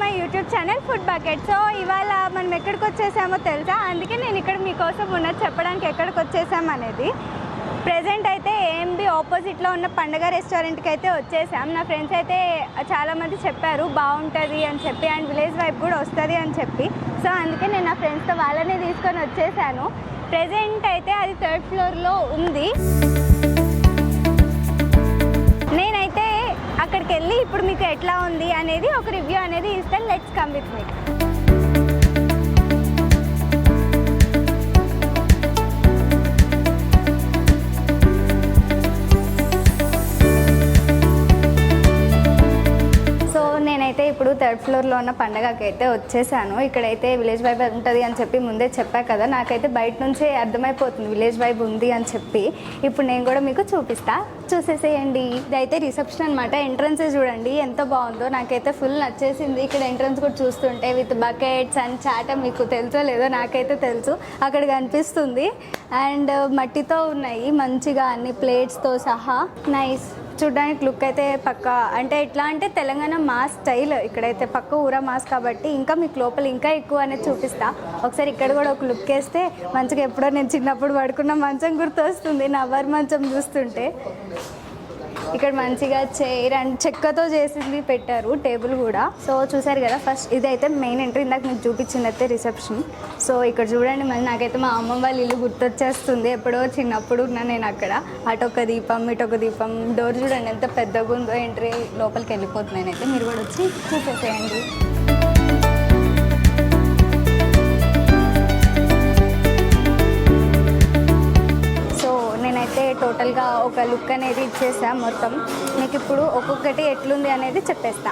My YouTube channel food bucket. So ఇవాళ మనం ఎక్కడికి వచ్చేసామో తెలుసా, అందుకే నేను ఇక్కడ మీకోసం ఉన్నది చెప్పడానికి ఎక్కడికి వచ్చేసాం అనేది. ప్రెజెంట్ అయితే ఏఎంబి ఆపోజిట్లో ఉన్న పండగ రెస్టారెంట్కి అయితే వచ్చేసాం. నా ఫ్రెండ్స్ అయితే చాలామంది చెప్పారు బాగుంటుంది అని చెప్పి, అండ్ విలేజ్ వైపు కూడా వస్తుంది అని చెప్పి. సో అందుకే నేను నా ఫ్రెండ్స్తో వాళ్ళనే తీసుకొని వచ్చేసాను. ప్రెజెంట్ అయితే అది 3rd ఫ్లోర్లో ఉంది. నేనైతే అక్కడికి వెళ్ళి ఇప్పుడు మీకు ఎట్లా ఉంది అనేది ఒక రివ్యూ అనేది ఇస్తాను. Let's come with me. నేనైతే ఇప్పుడు 3rd ఫ్లోర్లో ఉన్న పండగకి అయితే వచ్చేసాను. ఇక్కడైతే విలేజ్ వైబ్ ఉంటుంది అని చెప్పి ముందే చెప్పా కదా, నాకైతే బయట నుంచే అర్థమైపోతుంది విలేజ్ వైబ్ ఉంది అని చెప్పి. ఇప్పుడు నేను కూడా మీకు చూపిస్తా, చూసేసేయండి. ఇదైతే రిసెప్షన్ అనమాట. ఎంట్రన్స్ చూడండి ఎంత బాగుందో, నాకైతే ఫుల్ నచ్చేసింది. ఇక్కడ ఎంట్రన్స్ కూడా చూస్తుంటే విత్ బకెట్స్ అండ్ చాట, మీకు తెలుసో లేదో నాకైతే తెలుసు, అక్కడ కనిపిస్తుంది. అండ్ మట్టితో ఉన్నాయి మంచిగా అన్ని ప్లేట్స్తో సహా. నైస్. చూడడానికి లుక్ అయితే పక్క అంటే ఎట్లా అంటే తెలంగాణ మాస్ స్టైల్. ఇక్కడైతే పక్క ఊర మాస్ కాబట్టి ఇంకా మీకు లోపల ఇంకా ఎక్కువ అనేది చూపిస్తా. ఒకసారి ఇక్కడ కూడా ఒక లుక్ వేస్తే మంచిగా ఎప్పుడో నేను చిన్నప్పుడు పడుకున్న మంచం గుర్తొస్తుంది, నవ్వర్ మంచం చూస్తుంటే. ఇక్కడ మంచిగా చైర్ అండ్ చెక్కతో చేసింది పెట్టారు, టేబుల్ కూడా. సో చూసారు కదా, ఫస్ట్ ఇదైతే మెయిన్ ఎంట్రీ. ఇందాక మీకు చూపించింది అయితే రిసెప్షన్. సో ఇక్కడ చూడండి, మరి నాకైతే మా అమ్మమ్మ వాళ్ళ ఇల్లు గుర్తొచ్చేస్తుంది. ఎప్పుడో చిన్నప్పుడు ఉన్నా నేను అక్కడ. అటొక దీపం ఇటొక దీపం. డోర్ చూడండి ఎంత పెద్దగా ఉందో. ఎంట్రీ లోపలికి వెళ్ళిపోతున్నాను అయితే, మీరు కూడా వచ్చి చూసేసేయండి. నేనైతే టోటల్గా ఒక లుక్ అనేది ఇచ్చేసా మొత్తం. మీకు ఇప్పుడు ఒక్కొక్కటి ఎట్లుంది అనేది చెప్పేస్తా.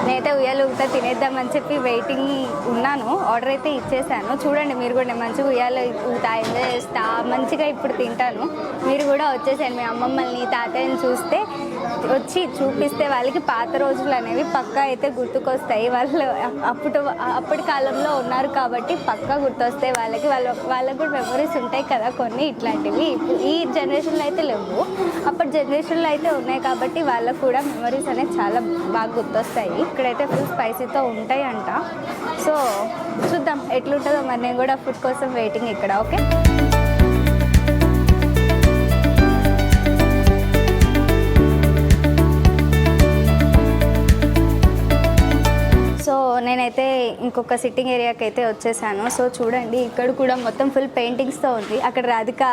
నేనైతే ఉయ్యాలుగుతా తినేద్దామని చెప్పి వెయిటింగ్ ఉన్నాను. ఆర్డర్ అయితే ఇచ్చేసాను. చూడండి మీరు కూడా, నేను మంచిగా ఉయ్యాలు ఊతా ఎంజాయ్ చేస్తా, మంచిగా ఇప్పుడు తింటాను. మీరు కూడా వచ్చేసాను. మీ అమ్మమ్మల్ని తాతయ్యని చూస్తే వచ్చి చూపిస్తే వాళ్ళకి పాత రోజులు అనేవి పక్కా అయితే గుర్తుకొస్తాయి. వాళ్ళు అప్పటి కాలంలో ఉన్నారు కాబట్టి పక్కా గుర్తొస్తాయి వాళ్ళకి. వాళ్ళకు కూడా మెమరీస్ ఉంటాయి కదా కొన్ని ఇట్లాంటివి. ఈ జనరేషన్లో అయితే లేవు, అప్పటి జనరేషన్లో అయితే ఉన్నాయి కాబట్టి వాళ్ళకు కూడా మెమరీస్ అనేవి చాలా బాగా గుర్తొస్తాయి. ఇక్కడైతే ఫుల్ స్పైసీతో ఉంటాయి అంట. సో చూద్దాం ఎట్లుంటుందో. మరి నేను కూడా ఫుడ్ కోసం వెయిటింగ్ ఇక్కడ. ఓకే, సో నేనైతే ఇంకొక సిట్టింగ్ ఏరియాకి అయితే వచ్చేసాను. సో చూడండి, ఇక్కడ కూడా మొత్తం ఫుల్ పెయింటింగ్స్తో ఉంది. అక్కడ రాధిక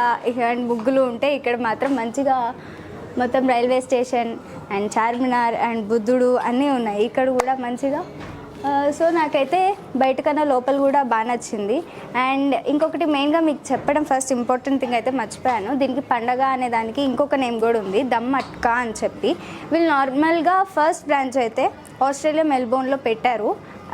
అండ్ ముగ్గులు ఉంటే, ఇక్కడ మాత్రం మంచిగా మొత్తం railway station and Charminar and బుద్ధుడు అన్నీ ఉన్నాయి ఇక్కడ కూడా మంచిగా. సో నాకైతే బయటకన్నా లోపల కూడా బాగా నచ్చింది. అండ్ ఇంకొకటి మెయిన్గా మీకు చెప్పడం, ఫస్ట్ ఇంపార్టెంట్ థింగ్ అయితే మర్చిపోయాను. దీనికి పండగ అనే దానికి ఇంకొక నేమ్ కూడా ఉంది, దమ్ మట్కా అని చెప్పి. వీళ్ళు నార్మల్గా ఫస్ట్ బ్రాంచ్ అయితే ఆస్ట్రేలియా మెల్బోర్న్లో పెట్టారు.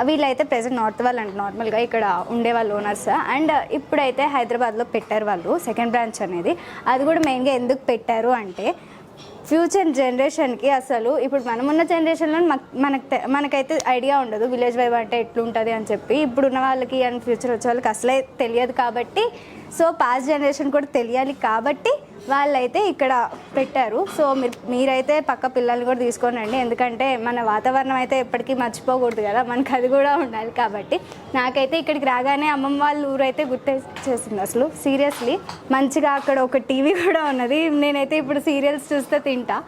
వీళ్ళైతే ప్రెజెంట్ నార్త్ వాళ్ళు అంటే నార్మల్గా ఇక్కడ ఉండేవాళ్ళు ఓనర్స్. అండ్ ఇప్పుడైతే హైదరాబాద్లో పెట్టారు వాళ్ళు సెకండ్ బ్రాంచ్ అనేది. అది కూడా మెయిన్గా ఎందుకు పెట్టారు అంటే, ఫ్యూచర్ జనరేషన్కి అసలు ఇప్పుడు మనమున్న జనరేషన్లో మనకైతే ఐడియా ఉండదు విలేజ్ వైబ్ అంటే ఎట్లుంటుంది అని చెప్పి. ఇప్పుడున్న వాళ్ళకి అండ్ ఫ్యూచర్ వచ్చే వాళ్ళకి అసలే తెలియదు కాబట్టి, సో పాస్ట్ జనరేషన్ కూడా తెలియాలి కాబట్టి వాళ్ళైతే ఇక్కడ పెట్టారు. సో మీరైతే పక్క పిల్లల్ని కూడా తీసుకొని రండి, ఎందుకంటే మన వాతావరణం అయితే ఎప్పటికీ మర్చిపోకూడదు కదా, మనకు అది కూడా ఉండాలి కాబట్టి. నాకైతే ఇక్కడికి రాగానే అమ్మమ్మ వాళ్ళ ఊరైతే గుర్తొచ్చేసింది అసలు, సీరియస్లీ. మంచిగా అక్కడ ఒక టీవీ కూడా ఉన్నది. నేనైతే ఇప్పుడు సీరియల్స్ చూస్తే తింటా,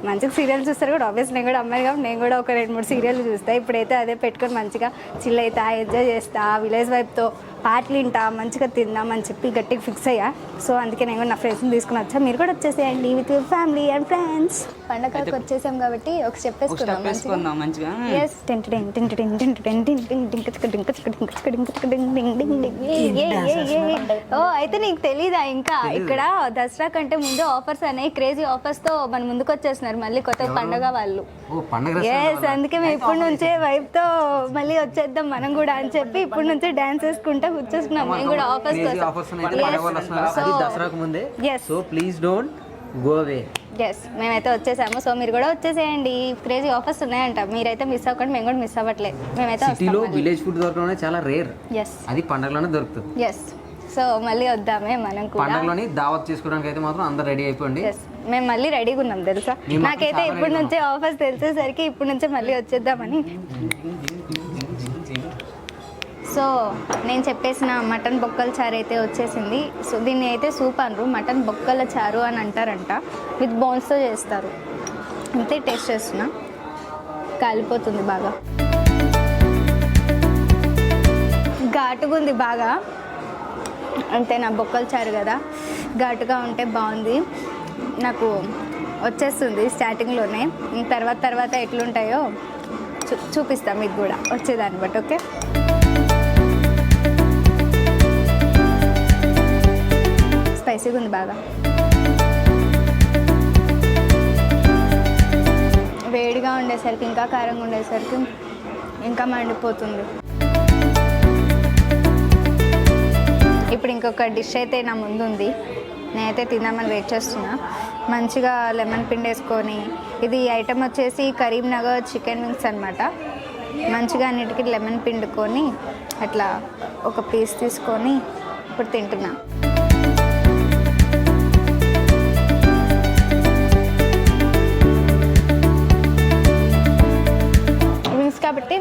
మంచిగా సీరియల్స్ చూస్తారు కూడా ఆబ్వియస్. నేను కూడా అమ్మాయి కాబట్టి నేను కూడా ఒక 2-3 సీరియల్స్ చూస్తాను. ఇప్పుడైతే అదే పెట్టుకొని మంచిగా చిల్ అవుతా, ఎంజాయ్ చేస్తా, విలేజ్ వైపుతో పాటలు వింటా, మంచిగా తిందాం అని చెప్పి గట్టిగా ఫిక్స్ అయ్యా. సో అందుకే నేను కూడా నా ఫ్రెండ్స్ని తీసుకుని వచ్చా. మీరు కూడా వచ్చేసేయండి with your family and friends. పండగకి వచ్చేసాం కాబట్టి ఒక స్టెప్ వేసుకుందాం మంచిగా. ఎస్, ఓ అయితే నీకు తెలీదా, ఇంకా ఇక్కడ దసరా కంటే ముందు ఆఫర్స్ అనేవి, క్రేజీ ఆఫర్స్తో మన ముందుకు వచ్చేస్తున్నారు మళ్ళీ కొత్త పండగ వాళ్ళు. ఎస్, అందుకే మేము ఇప్పటి నుంచే వైపుతో మళ్ళీ వచ్చేద్దాం మనం కూడా అని చెప్పి ఇప్పటి నుంచే డాన్స్ వేసుకుంటా కూర్చోస్తున్నాం మేము కూడా ఆఫర్స్ దసరాకు ముందే. So please don't go away. Yes, మేమైతే వచ్చేసాము. సో మీరు కూడా వచ్చేసేయండి, క్రేజీ ఆఫర్స్ ఉన్నాయంట. మీరైతే మిస్ అవ్వకండి, మేము కూడా మిస్ అవ్వట్లేదు. మేమైతే సిటీలో విలేజ్ ఫుడ్ దొరకడం చాలా రేర్. ఎస్, అది పండగలోనే దొరుకుతుంది. ఎస్, సో మళ్ళీ వద్దామే మనం కూడా. పండగలోని దావత్ చేసుకోవడానికి అయితే మాత్రం అందరు రెడీ అయిపోండి. మేము మళ్ళీ రెడీగా ఉన్నాం తెలుసా. నాకైతే ఇప్పటి నుంచే ఆఫర్స్ తెలిసేసరికి ఇప్పటి నుంచే మళ్ళీ వచ్చేద్దామని. సో నేను చెప్పేసిన మటన్ బొక్కల చారు అయితే వచ్చేసింది. సో దీన్ని అయితే సూప్ అనరు, మటన్ బొక్కల చారు అని అంటారంట. విత్ బోన్స్తో చేస్తారు. అంతే టేస్ట్ చేస్తున్నా, కాలిపోతుంది బాగా, ఘాటుగా ఉంది బాగా. అంతే, నా బొక్కల చారు కదా, ఘాటుగా ఉంటే బాగుంది. నాకు వచ్చేస్తుంది స్టార్టింగ్లోనే, తర్వాత ఎట్లుంటాయో చూపిస్తా మీకు కూడా వచ్చేదాన్ని బట్టి. ఓకే, స్పైసీగా ఉంది బాగా, వేడిగా ఉండేసరికి ఇంకా కారంగా ఉండేసరికి ఇంకా మండిపోతుంది. ఇప్పుడు ఇంకొక డిష్ అయితే నా ముందు ఉంది, నేనైతే తిందామని వెయిట్ చేస్తున్నా. మంచిగా లెమన్ పిండి వేసుకొని, ఇది ఐటమ్ వచ్చేసి కరీంనగర్ చికెన్ వింగ్స్ అనమాట. మంచిగా అన్నిటికీ లెమన్ పిండుకొని అట్లా ఒక పీస్ తీసుకొని ఇప్పుడు తింటున్నా. కాబట్టి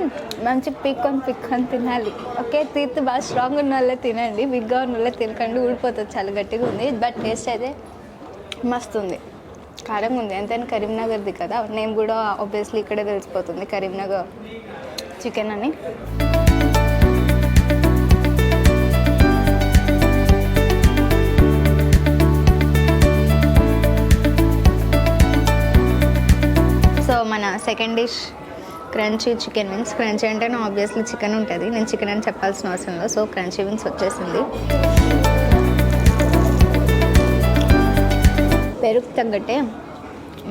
మంచి పిక్కొని తినాలి. ఓకే, తీర్తి బాగా స్ట్రాంగ్ ఉన్న వాళ్ళే తినండి, బిగ్గా ఉన్న వాళ్ళే తినకండి, ఊడిపోతుంది, చాలా గట్టిగా ఉంది. బట్ టేస్ట్ అయితే మస్తు ఉంది, కారంగా ఉంది. ఎంతైనా కరీంనగర్ది కదా, నేమ్ కూడా ఆబ్వియస్లీ ఇక్కడే తెలిసిపోతుంది, కరీంనగర్ చికెన్ అని. సో మన second dish crunchy chicken wings. Crunchy అంటే నా ఆబ్వియస్లీ చికెన్ ఉంటుంది, నేను చికెన్ అని చెప్పాల్సిన అవసరం లేదు. సో క్రంచీ వింగ్స్ వచ్చేసింది. పెరుగు తగ్గట్టే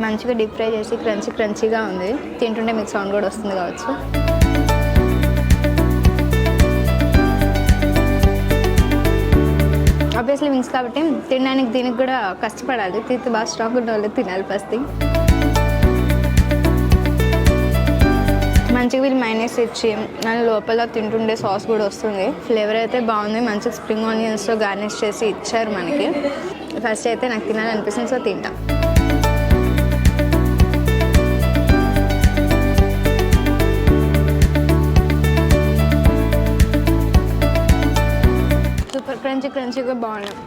మంచిగా డీప్ ఫ్రై చేసి క్రంచీగా ఉంది. తింటుంటే మీకు సౌండ్ కూడా వస్తుంది కావచ్చు. ఆబ్వియస్లీ వింగ్స్ కాబట్టి తినడానికి దీనికి కూడా కష్టపడాలి, తీర్తి బాగా స్ట్రాంగ్ ఉన్న వాళ్ళు తినాలి ఫస్ట్. మంచిగా వీళ్ళు మైనస్ ఇచ్చి నన్ను లోపల తింటుండే సాస్ కూడా వస్తుంది. ఫ్లేవర్ అయితే బాగుంది, మంచిగా స్ప్రింగ్ ఆనియన్స్తో గార్నిష్ చేసి ఇచ్చారు మనకి. ఫస్ట్ అయితే నాకు తినాలనిపిస్తుంది, సో తింటా. సూపర్ క్రంచీగా బాగున్నాయి.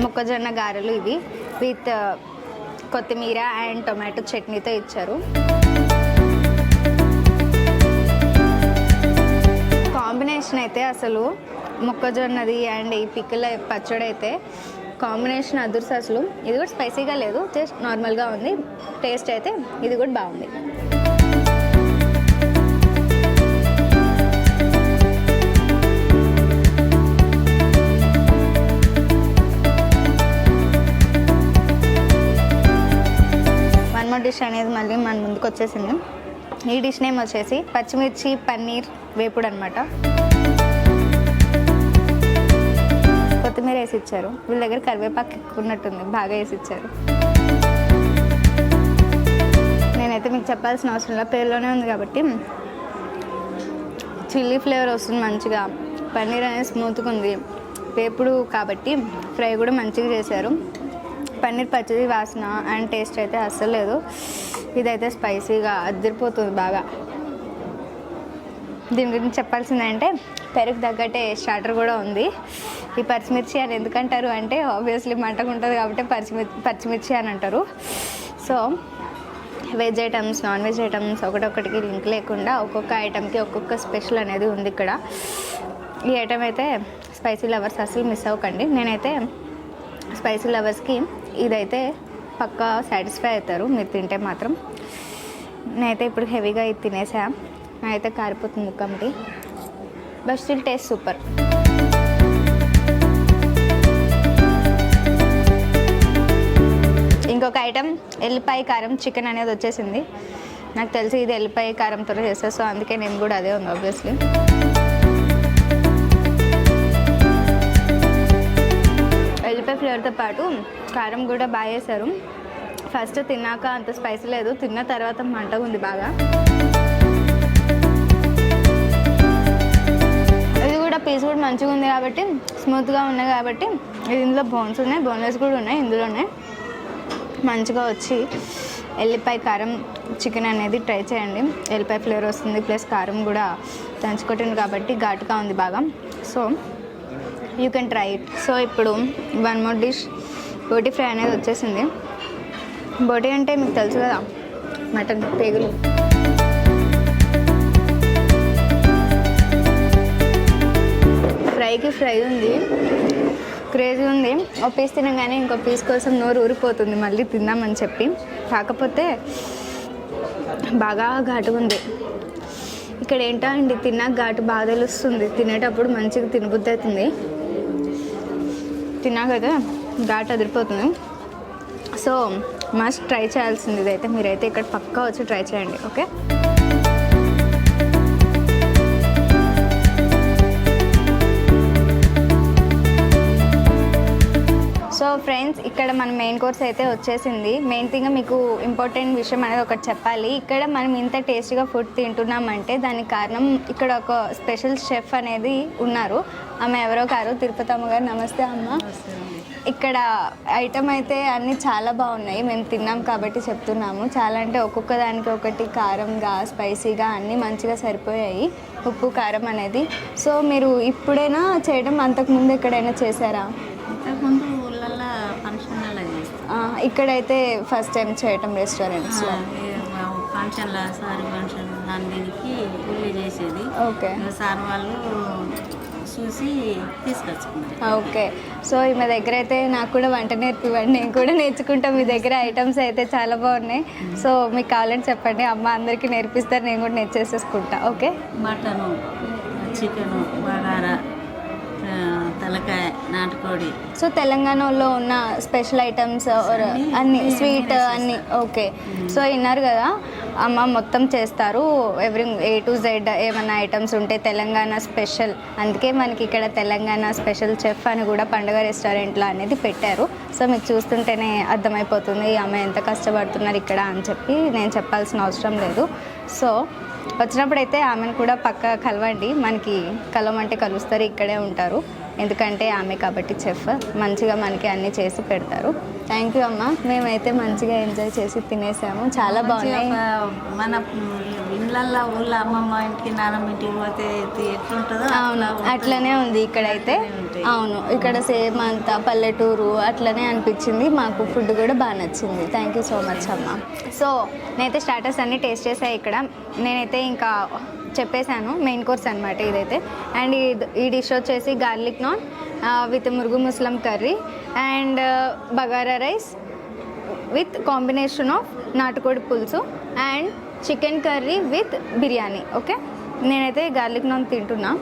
మొక్కజొన్న గారెలు ఇవి విత్ కొత్తిమీర అండ్ టొమాటో చట్నీతో ఇచ్చారు. కాంబినేషన్ అయితే అసలు మొక్కజొన్నది అండ్ ఈ పిక్కల పచ్చడి అయితే కాంబినేషన్ అదుర్స్ అసలు. ఇది కూడా స్పైసీగా లేదు, జస్ట్ నార్మల్గా ఉంది. టేస్ట్ అయితే ఇది కూడా బాగుంది. డిష్ అనేది మళ్ళీ మన ముందుకు వచ్చేసింది. ఈ డిష్ నేమ్ వచ్చేసి పచ్చిమిర్చి పన్నీర్ వేపుడు అనమాట. కొత్తిమీర వేసి ఇచ్చారు, వీళ్ళ దగ్గర కరివేపాకు ఎక్కువ ఉన్నట్టుంది, బాగా వేసి ఇచ్చారు. నేనైతే మీకు చెప్పాల్సిన అవసరం లేదు, పేరులోనే ఉంది కాబట్టి. చిల్లీ ఫ్లేవర్ వస్తుంది మంచిగా, పన్నీర్ అనేది స్మూత్గా ఉంది, వేపుడు కాబట్టి ఫ్రై కూడా మంచిగా చేశారు. పన్నీర్ పచ్చిది వాసన అండ్ టేస్ట్ అయితే అస్సలు లేదు. ఇదైతే స్పైసీగా అదిరిపోతుంది బాగా. దీని గురించి చెప్పాల్సిందంటే పెరుగు తగ్గట్టే స్టార్టర్ కూడా ఉంది. ఈ పచ్చిమిర్చి అని ఎందుకంటారు అంటే ఆబ్వియస్లీ మంటగా ఉంటుంది కాబట్టి పచ్చిమిర్చి అని అంటారు. So veg items non veg items ఒకటొకటికి లింక్ లేకుండా ఒక్కొక్క ఐటమ్కి ఒక్కొక్క స్పెషల్ అనేది ఉంది ఇక్కడ. ఈ ఐటమ్ అయితే స్పైసీ లవర్స్ అసలు మిస్ అవ్వకండి. నేనైతే స్పైసీ లవర్స్కి ఇదైతే పక్కా సాటిస్ఫై అవుతారు మీరు తింటే మాత్రం. నేనైతే ఇప్పుడు హెవీగా ఇది తినేసా, నేనైతే కారిపోతుంది ముక్కంటి, బట్ స్టిల్ టేస్ట్ సూపర్. ఇంకొక ఐటమ్ ఎల్లిపాయ కారం చికెన్ అనేది వచ్చేసింది. నాకు తెలిసి ఇది ఎల్లిపాయ కారంతో చేస్తారు, సో అందుకే నేను కూడా అదే ఉంది ఆబ్వియస్లీ. ఎల్లిపాయ ఫ్లేవర్తో పాటు కారం కూడా బాగా వేశారు. ఫస్ట్ తిన్నాక అంత స్పైసీ లేదు, తిన్న తర్వాత మంటగా ఉంది బాగా. ఇది కూడా పీస్ కూడా మంచిగా ఉంది కాబట్టి స్మూత్గా ఉన్నాయి కాబట్టి ఇది ఇందులో బోన్స్ ఉన్నాయి, బోన్లెస్ కూడా ఉన్నాయి ఇందులోనే. మంచిగా వచ్చి ఎల్లిపాయ కారం చికెన్ అనేది ట్రై చేయండి. ఎల్లిపాయ ఫ్లేవర్ వస్తుంది, ప్లస్ కారం కూడా దంచుకొట్టింది కాబట్టి ఘాటుగా ఉంది బాగా. So you can try it. So ఇప్పుడు వన్ మోర్ డిష్ బోటి ఫ్రై అనేది వచ్చేసింది. బోటి అంటే మీకు తెలుసు కదా, మటన్ పేగులు. ఫ్రైకి ఫ్రై ఉంది, క్రేజీ ఉంది. ఒక పీస్ తినగానే ఇంకో పీస్ కోసం నోరు ఊరిపోతుంది మళ్ళీ తిందామని చెప్పి. కాకపోతే బాగా ఘాటుగా ఉంది. ఇక్కడ ఏంటో అండి, తిన్నాక ఘాటు బాగా తెలుస్తుంది. తినేటప్పుడు మంచిగా తినబుద్ధి అవుతుంది, తిన్నాకైతే ఘాటు అదిరిపోతుంది. సో మస్ట్ ట్రై చేయాల్సింది ఇదైతే. మీరైతే ఇక్కడ పక్కా వచ్చి ట్రై చేయండి. ఓకే, సో ఫ్రెండ్స్, ఇక్కడ మన మెయిన్ కోర్స్ అయితే వచ్చేసింది. మెయిన్ థింగ్ మీకు ఇంపార్టెంట్ విషయం అనేది ఒకటి చెప్పాలి. ఇక్కడ మనం ఇంత టేస్టీగా ఫుడ్ తింటున్నామంటే దానికి కారణం ఇక్కడ ఒక స్పెషల్ షెఫ్ అనేది ఉన్నారు. ఆమె ఎవరో కారు, తిరుపతమ్మ గారు. నమస్తే అమ్మ. ఇక్కడ ఐటమ్ అయితే అన్నీ చాలా బాగున్నాయి. మేము తిన్నాం కాబట్టి చెప్తున్నాము. చాలా అంటే ఒక్కొక్క దానికి ఒకటి కారంగా, స్పైసీగా అన్నీ మంచిగా సరిపోయాయి, ఉప్పు కారం అనేది. సో మీరు ఇప్పుడైనా చేయడం, అంతకుముందు ఎక్కడైనా చేశారా? ఇంతకుముందు ఊళ్ళల్లో ఫంక్షన్లలో చేస్తాం. ఇక్కడైతే ఫస్ట్ టైం చేయటం రెస్టారెంట్స్లో. ఫంక్షన్లో సారీ ఫంక్షన్ దాని దీనికి ఊళ్ళో చేసేది. ఓకే, సార్ వాళ్ళు చూసి తీసుకొచ్చుకున్నారు. ఓకే. సో ఈమె దగ్గర అయితే నాకు కూడా వంట నేర్పివ్వండి, నేను కూడా నేర్చుకుంటాం. మీ దగ్గర ఐటమ్స్ అయితే చాలా బాగున్నాయి. సో మీకు కావాలని చెప్పండి, అమ్మ అందరికీ నేర్పిస్తారు, నేను కూడా నేర్చేసేసుకుంటా. ఓకే, మటను, చికెను, బగారా, తలకాయ, నాటుకోడి. సో తెలంగాణలో ఉన్న స్పెషల్ ఐటమ్స్ అన్ని స్వీట్ అన్ని. ఓకే, సో విన్నారు కదా, అమ్మ మొత్తం చేస్తారు. ఎవ్రీ A to Z ఏమన్నా ఐటమ్స్ ఉంటే తెలంగాణ స్పెషల్. అందుకే మనకి ఇక్కడ తెలంగాణ స్పెషల్ చెఫ్ అని కూడా పండుగ రెస్టారెంట్లో అనేది పెట్టారు. సో మీకు చూస్తుంటేనే అర్థమైపోతుంది అమ్మ ఎంత కష్టపడుతున్నారు ఇక్కడ అని చెప్పి. నేను చెప్పాల్సిన అవసరం లేదు. సో వచ్చినప్పుడైతే ఆమెను కూడా పక్క కలవండి. మనకి కలవమంటే కలుస్తారు, ఇక్కడే ఉంటారు. ఎందుకంటే ఆమె కాబట్టి చెఫ్, మంచిగా మనకి అన్నీ చేసి పెడతారు. థ్యాంక్ యూ అమ్మ. మేమైతే మంచిగా ఎంజాయ్ చేసి తినేసాము, చాలా బాగున్నాయి. మన ఇళ్ళల్లో ఊళ్ళో అమ్మమ్మ ఇంటికి, నాన్నమ్మ ఇంటికి పోతే ఎట్లుంటుందో అవును, అట్లనే ఉంది ఇక్కడైతే. అవును, ఇక్కడ సేమ్ అంతా పల్లెటూరు అట్లనే అనిపించింది. మాకు ఫుడ్ కూడా బాగా నచ్చింది. థ్యాంక్ యూ సో మచ్ అమ్మ. సో నేనైతే స్టార్టర్స్ అన్నీ టేస్ట్ చేసాయి ఇక్కడ. నేనైతే ఇంకా చెప్పేశాను, మెయిన్ కోర్స్ అనమాట ఇదైతే. అండ్ ఈ డిష్ వచ్చేసి garlic naan with murgh musallam curry and bagara rice with combination of natukodi pulusu and chicken curry with biryani. Okay, నేనైతే గార్లిక్ నాన్ తింటున్నా.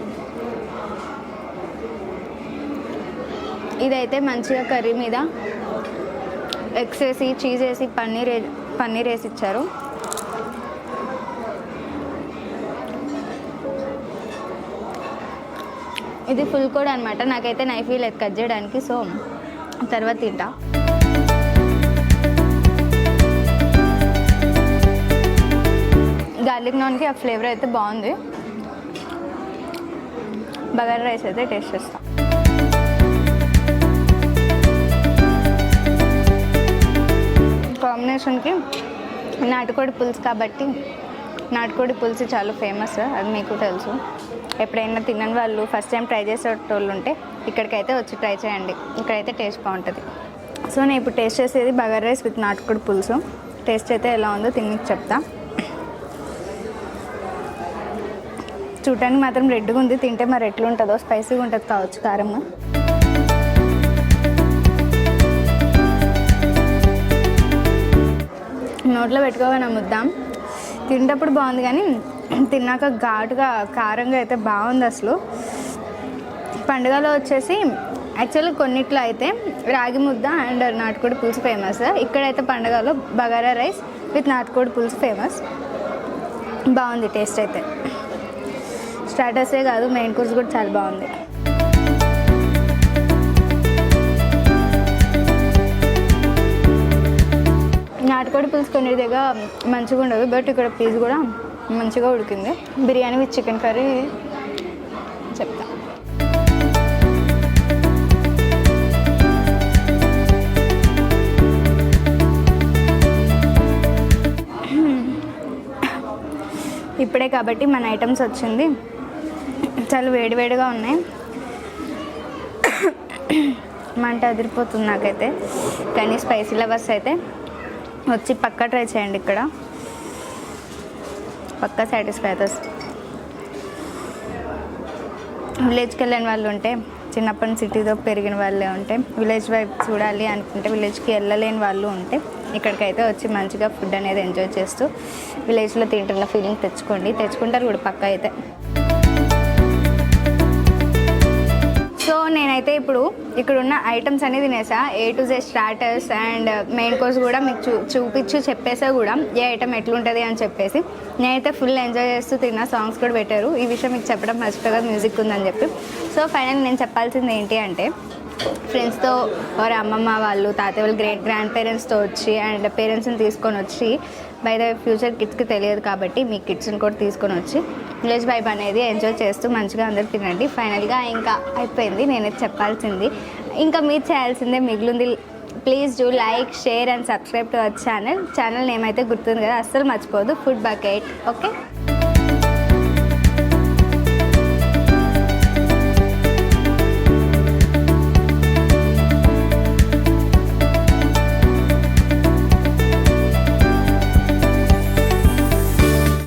ఇదైతే మంచిగా కర్రీ మీద ఎగ్స్ వేసి, చీజ్ వేసి, పన్నీర్ వేసి ఇచ్చారు. ఇది ఫుల్ కోడ్ అనమాట. నాకైతే నైఫ్ లేదు కట్ చేయడానికి, సో తర్వాత తింటా. గార్లిక్ నాన్కి ఆ ఫ్లేవర్ అయితే బాగుంది. బగారా రైస్ అయితే టేస్ట్ చేస్తా. కాంబినేషన్కి నాటుకోడి పులుసు కాబట్టి, నాటుకోడి పులుసు చాలా ఫేమస్, అది మీకు తెలుసు. ఎప్పుడైనా తినని వాళ్ళు, ఫస్ట్ టైం ట్రై చేసేటోళ్ళు ఉంటే ఇక్కడికైతే వచ్చి ట్రై చేయండి. ఇక్కడైతే టేస్ట్ బాగుంటుంది. సో నేను ఇప్పుడు టేస్ట్ చేసేది బగారా రైస్ విత్ నాటుకోడి పులుసు. టేస్ట్ అయితే ఎలా ఉందో తిని చెప్తా. చూడటానికి మాత్రం రెడ్గా ఉంది, తింటే మరి ఎట్లుంటుందో, స్పైసీగా ఉంటుంది కావచ్చు కారం. నోట్లో పెట్టుకోగా నమ్ముద్దాం. తినేటప్పుడు బాగుంది కానీ తిన్నాక ఘాటుగా, కారంగా అయితే బాగుంది అసలు. పండుగలో వచ్చేసి యాక్చువల్లీ కొన్నిట్లో అయితే రాగి ముద్ద అండ్ నాటుకోడి పులుసు ఫేమస్. ఇక్కడైతే పండుగలో బగారా రైస్ విత్ నాటుకోడి పులుసు ఫేమస్. బాగుంది టేస్ట్ అయితే. స్టార్టర్సే కాదు, మెయిన్ కోర్స్ కూడా చాలా బాగుంది. నాటుకోడి పులుసు కొన్ని దగ్గర మంచిగా ఉండదు, బట్ ఇక్కడ పీస్ కూడా మంచిగా ఉడికింది. బిర్యానీ విత్ చికెన్ కర్రీ చెప్తా. ఇప్పుడే కాబట్టి మన ఐటమ్స్ వచ్చింది. చాలా వేడివేడిగా ఉన్నాయి. మంట అదిరిపోతుంది నాకైతే. కానీ స్పైసీ లవర్స్ అయితే వచ్చి పక్కా ట్రై చేయండి. ఇక్కడ పక్కా సాటిస్ఫై అవుతుంది. విలేజ్కి వెళ్ళిన వాళ్ళు ఉంటే, చిన్నప్పటి సిటీతో పెరిగిన వాళ్ళే ఉంటే, విలేజ్ వైపు చూడాలి అనుకుంటే, విలేజ్కి వెళ్ళలేని వాళ్ళు ఉంటే ఇక్కడికైతే వచ్చి మంచిగా ఫుడ్ అనేది ఎంజాయ్ చేస్తూ విలేజ్లో తింటున్న ఫీలింగ్ తెచ్చుకుంటారు కూడా పక్కా అయితే. సో నేనైతే ఇప్పుడు ఇక్కడ ఉన్న ఐటమ్స్ అనేది తినేసా. A to Z starters and main course కూడా మీకు చూపించి చెప్పేసా కూడా ఏ ఐటమ్ ఎట్లుంటుంది అని చెప్పేసి. నేనైతే ఫుల్ ఎంజాయ్ చేస్తూ తిన్నా. సాంగ్స్ కూడా పెట్టారు. ఈ విషయం మీకు చెప్పడం మర్చిపోగా మ్యూజిక్ ఉందని చెప్పి. సో ఫైనల్ నేను చెప్పాల్సింది ఏంటి అంటే, ఫ్రెండ్స్తో వారి అమ్మమ్మ వాళ్ళు, తాతయ్య వాళ్ళు, గ్రాండ్ పేరెంట్స్తో వచ్చి అండ్ పేరెంట్స్ని తీసుకొని వచ్చి, బై ద ఫ్యూచర్ కిడ్స్కి తెలియదు కాబట్టి మీ కిడ్స్ని కూడా తీసుకొని వచ్చి విలేజ్ వైబ్ అనేది ఎంజాయ్ చేస్తూ మంచిగా అందరు తినండి. ఫైనల్గా ఇంకా అయిపోయింది నేనైతే చెప్పాల్సింది. ఇంకా మీరు చేయాల్సిందే మిగిలింది. Please do like, share and subscribe to our channel name అయితే గుర్తుంది కదా, అస్సలు మర్చిపోదు, ఫుడ్ బకెట్. ఓకే.